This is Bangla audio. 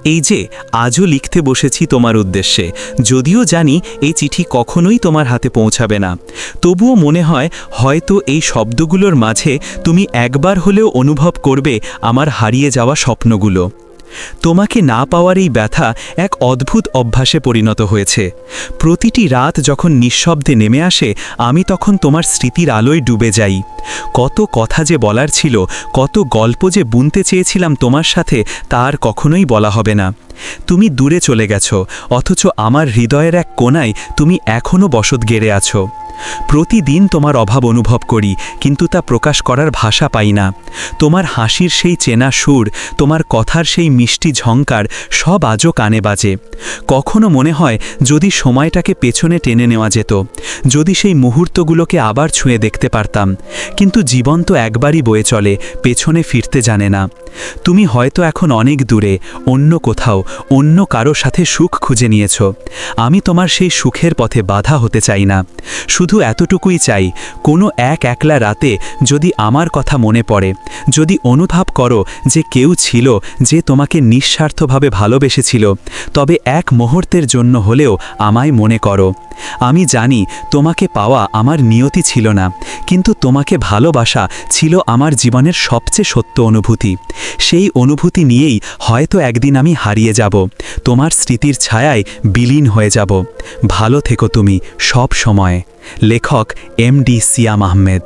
এই যে আজও লিখতে বসেছি তোমার উদ্দেশ্যে, যদিও জানি এই চিঠি কখনোই তোমার হাতে পৌঁছাবে না, তবুও মনে হয় হয়তো এই শব্দগুলোর মাঝে তুমি একবার হলেও অনুভব করবে আমার হারিয়ে যাওয়া স্বপ্নগুলো। তোমাকে না পাওয়ার এই ব্যথা এক অদ্ভুত অভ্যাসে পরিণত হয়েছে। প্রতিটি রাত যখন নিঃশব্দে নেমে আসে, আমি তখন তোমার স্মৃতির আলোয় ডুবে যাই। কত কথা যে বলার ছিল, কত গল্প যে বুনতে চেয়েছিলাম তোমার সাথে, তা আর কখনোই বলা হবে না। তুমি দূরে চলে গেছো, অথচ আমার হৃদয়ের এক কোণায় তুমি এখনও বসত গেড়ে আছো। প্রতিদিন তোমার অভাব অনুভব করি, কিন্তু তা প্রকাশ করার ভাষা পাই না। তোমার হাসির সেই চেনা সুর, তোমার কথার সেই মিষ্টি ঝংকার সব আজও কানে বাজে। কখনো মনে হয় যদি সময়টাকে পেছনে টেনে নেওয়া যেত, যদি সেই মুহূর্তগুলোকে আবার ছুঁয়ে দেখতে পারতাম, কিন্তু জীবন তো একবারই বয়ে চলে, পেছনে ফিরতে জানে না। তুমি হয়তো এখন অনেক দূরে, অন্য কোথাও, অন্য কারো সাথে সুখ খুঁজে নিয়েছ। আমি তোমার সেই সুখের পথে বাধা হতে চাই না। শুধু এতটুকুই চাই, কোনো একলা রাতে যদি আমার কথা মনে পড়ে, যদি অনুভব করো যে কেউ ছিল যে তোমাকে নিঃস্বার্থভাবে ভালোবেসেছিল, তবে এক মুহূর্তের জন্য হলেও আমায় মনে করো। আমি জানি তোমাকে পাওয়া আমার নিয়তি ছিল না, কিন্তু তোমাকে ভালোবাসা ছিল আমার জীবনের সবচেয়ে সত্য অনুভূতি। সেই অনুভূতি নিয়েই হয়তো একদিন আমি হারিয়ে যাব, তোমার স্মৃতির ছায়ায় বিলীন হয়ে যাব। ভালো থেকো তুমি সব সময়। লেখক এমডি সিয়াম আহমেদ।